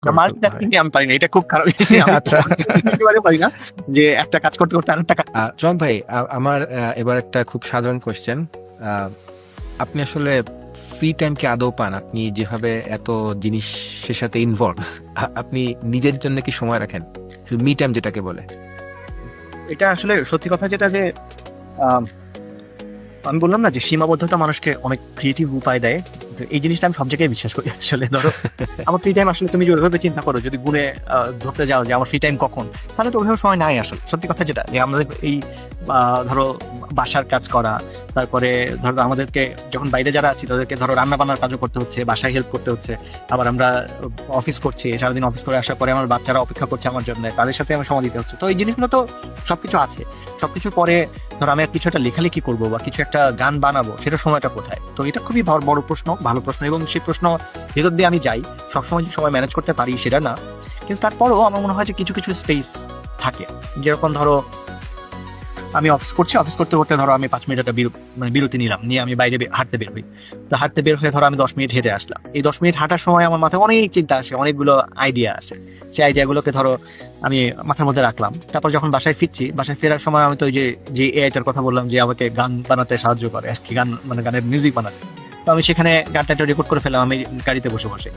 Multitasking আমি পারি না, এটা খুব খারাপ। আচ্ছা, একেবারে পারি না যে একটা কাজ করতে করতে আরেকটা কাজ। চয়ন ভাই, আমার এবার একটা খুব সাধারণ কোয়েশ্চেন। আপনি আসলে ফ্রি টাইম কি আদৌ পান? আপনি যেভাবে এত জিনিসের সাথে ইনভলভ, আপনি নিজের জন্য কি সময় রাখেন? মি টাইম যেটাকে বলে। এটা আসলে সত্যি কথা যেটা যে আহ, আমি বললাম না যে সীমাবদ্ধতা মানুষকে অনেক ক্রিয়েটিভ উপায় দেয়। তো এই জিনিসটা আমি সব জায়গায় বিশ্বাস করি আসলে। ধরো আমার ফ্রি টাইম আসলে তুমি যে ওইভাবে চিন্তা করো, যদি গুণে ধরতে যাও যে আমার ফ্রি টাইম কখন, তাহলে তো ওইভাবে সময় নাই আসলে। সত্যি কথা যেটা যে আমাদের এই ধরো বাসার কাজ করা, তারপরে ধরো আমাদেরকে যখন বাইরে যারা আছি তাদেরকে ধরো রান্না বান্নার কাজও করতে হচ্ছে, বাসায় হেল্প করতে হচ্ছে, আবার আমরা অফিস করছি, সারাদিন অফিস করে আসার পরে আমার বাচ্চারা অপেক্ষা করছে আমার জন্য, তাদের সাথে আমার সময় দিতে হচ্ছে। তো এই জিনিসগুলো তো সবকিছু আছে। সবকিছুর পরে ধরো আমি আর কিছু একটা লেখালেখি করবো বা কিছু একটা গান বানাবো, সেটা সময়টা কোথায়? তো এটা খুবই বড় প্রশ্ন, ভালো প্রশ্ন, এবং সেই প্রশ্ন ভেতর দিয়ে আমি যাই। সবসময় যে সময় ম্যানেজ করতে পারি সেটা না, কিন্তু তারপরও আমার মনে হয় যে কিছু কিছু স্পেস থাকে। যেরকম ধরো আমি অফিস করছি, অফিস করতে করতে ধরো আমি 5 মিনিট একটা বিরতি নিলাম, নিয়ে আমি বাইরে হাঁটতে বের হই। তো হাঁটতে বের হয়ে ধরো আমি 10 মিনিট হেঁটে আসলাম। এই 10 মিনিট হাঁটার সময় আমার মাথায় অনেক চিন্তা আসে, অনেকগুলো আইডিয়া আসে। সেই আইডিয়াগুলোকে ধরো আমি মাথার মধ্যে রাখলাম। তারপর যখন বাসায় ফিরছি, বাসায় ফেরার সময় আমি তো ওই যে যে এআইটার কথা বললাম যে আমাকে গান বানাতে সাহায্য করে আর কি, গান মানে গানের মিউজিক বানাতে। তো আমি সেখানে গানটা রেকর্ড করে ফেললাম আমি গাড়িতে বসে বসে।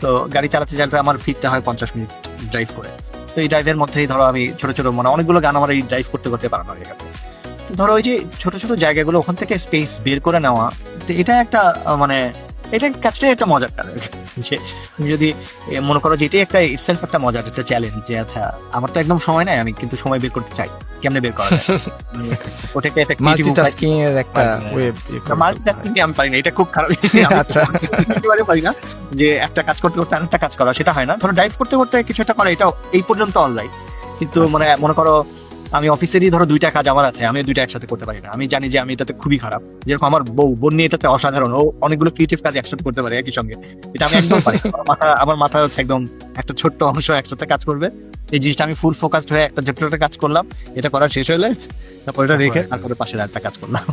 তো গাড়ি চালাতে চালাতে আমার ফিরতে হয় 50 মিনিট ড্রাইভ করে। তো এই ড্রাইভের মধ্যেই ধরো আমি ছোট ছোট মানে অনেকগুলো গান আমার এই ড্রাইভ করতে করতে বানানো হয়ে গেছে। তো ধরো ওই যে ছোট ছোট জায়গাগুলো, ওখান থেকে স্পেস বের করে নেওয়া, তো এটা একটা মানে এটা কাজটাই একটা মজার কাজ আর কি। যে তুমি যদি মনে করো যে এটাই একটা ইটসেলফ একটা মজার একটা চ্যালেঞ্জ, যে আচ্ছা আমার তো একদম সময় নাই, আমি কিন্তু সময় বের করতে চাই, কেমনে বের করা যায়? মানে ওটাকে একটা ক্রিয়েটিভ উপায়। মাল্টিটাস্কিং এর একটা ওয়ে। মাল্টিটাস্কিং আমি পারি না, এটা খুব খারাপ। আচ্ছা, একেবারে পারি না যে একটা কাজ করতে করতে আরেকটা কাজ করা, সেটা হয় না। ধরো ড্রাইভ করতে করতে কিছু একটা করা, এটা এই পর্যন্ত অলরাইট। কিন্তু মানে মনে করো আমি অফিসেরই ধরো 2টা কাজ আমার আছে, আমি 2টা একসাথে করতে পারি না। আমি জানি যে আমি এটাতে খুবই খারাপ। যেরকম আমার বোন নিয়ে এটাতে অসাধারণ, ও অনেকগুলো ক্রিয়েটিভ কাজ একসাথে করতে পারে একই সঙ্গে। এটা আমি একদম পারি না। আমার মাথা হচ্ছে একদম একটা ছোট্ট অংশ একসাথে কাজ করবে। এই জিনিসটা আমি ফুল ফোকাসড হয়ে একটা ছোট্ট একটা কাজ করলাম, এটা করা শেষ হলে তারপর এটা রেখে তারপরে পাশের আরেকটা কাজ করলাম।